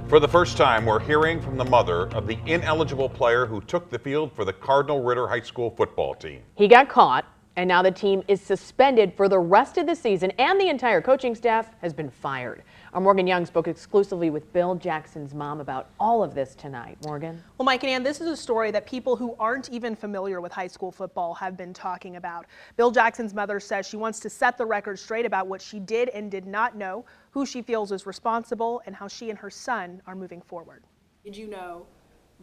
For the first time, we're hearing from the mother of the ineligible player who took the field for the Cardinal Ritter High School football team. He got caught, and now the team is suspended for the rest of the season, and the entire coaching staff has been fired. Our Morgan Young spoke exclusively with Bill Jackson's mom about all of this tonight. Morgan? Well, Mike and Ann, this is a story that people who aren't even familiar with high school football have been talking about. Bill Jackson's mother says she wants to set the record straight about what she did and did not know, who she feels is responsible, and how she and her son are moving forward. Did you know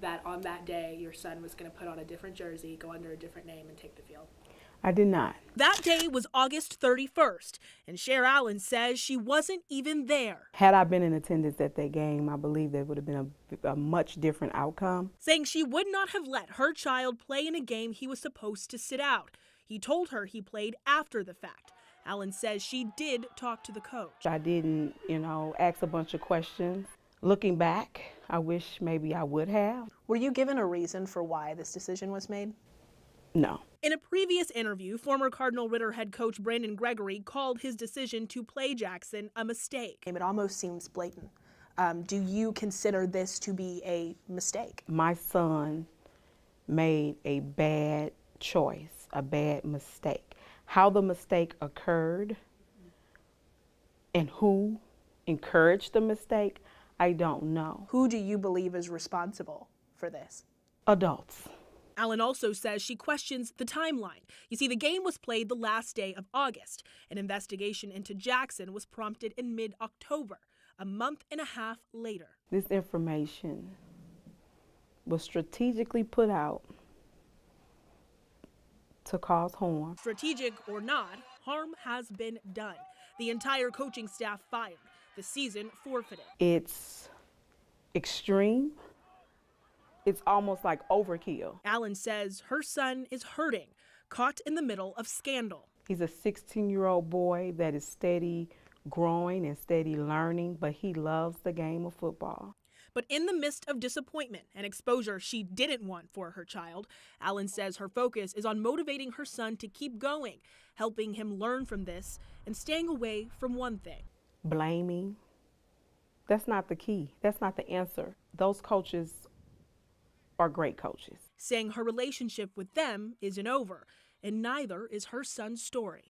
that on that day your son was going to put on a different jersey, go under a different name, and take the field? I did not. That day was August 31st, and Cher Allen says she wasn't even there. Had I been in attendance at that game, I believe there would have been a much different outcome. Saying she would not have let her child play in a game he was supposed to sit out. He told her he played after the fact. Allen says she did talk to the coach. I didn't, ask a bunch of questions. Looking back, I wish maybe I would have. Were you given a reason for why this decision was made? No. In a previous interview, former Cardinal Ritter head coach Brandon Gregory called his decision to play Jackson a mistake. It almost seems blatant. Do you consider this to be a mistake? My son made a bad choice, a bad mistake. How the mistake occurred and who encouraged the mistake, I don't know. Who do you believe is responsible for this? Adults. Allen also says she questions the timeline. You see, the game was played the last day of August. An investigation into Jackson was prompted in mid-October, a month and a half later. This information was strategically put out to cause harm. Strategic or not, harm has been done. The entire coaching staff fired. The season forfeited. It's extreme. It's almost like overkill. Allen says her son is hurting, caught in the middle of scandal. He's a 16-year-old boy that is steady growing and steady learning, but he loves the game of football. But in the midst of disappointment and exposure she didn't want for her child, Allen says her focus is on motivating her son to keep going, helping him learn from this, and staying away from one thing. Blaming. That's not the key. That's not the answer. Those coaches are great coaches. Saying her relationship with them isn't over, and neither is her son's story.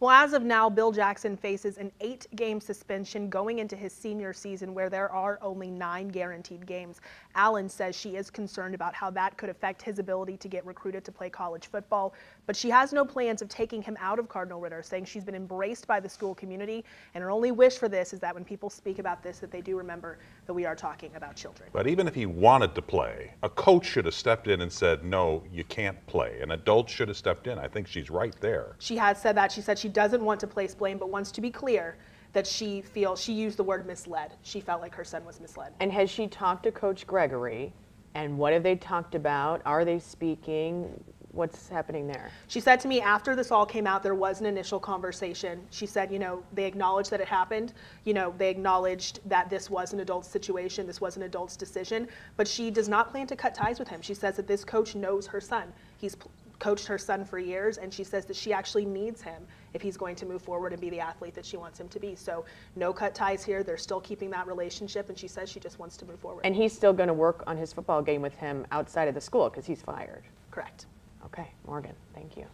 Well, as of now, Bill Jackson faces an 8-game suspension going into his senior season where there are only 9 guaranteed games. Allen says she is concerned about how that could affect his ability to get recruited to play college football, but she has no plans of taking him out of Cardinal Ritter, saying she's been embraced by the school community, and her only wish for this is that when people speak about this, that they do remember that we are talking about children. But even if he wanted to play, a coach should have stepped in and said, no, you can't play. An adult should have stepped in. I think she's right there. She has said that. She said she doesn't want to place blame, but wants to be clear that she feels, she used the word misled. She felt like her son was misled. And has she talked to Coach Gregory? And what have they talked about? Are they speaking? What's happening there? She said to me after this all came out, there was an initial conversation. She said, they acknowledged that it happened. They acknowledged that this was an adult's situation, this was an adult's decision, but she does not plan to cut ties with him. She says that this coach knows her son. He's coached her son for years, and she says that she actually needs him if he's going to move forward and be the athlete that she wants him to be. So no cut ties here. They're still keeping that relationship, and she says she just wants to move forward. And he's still going to work on his football game with him outside of the school because he's fired. Correct. Okay, Morgan, thank you.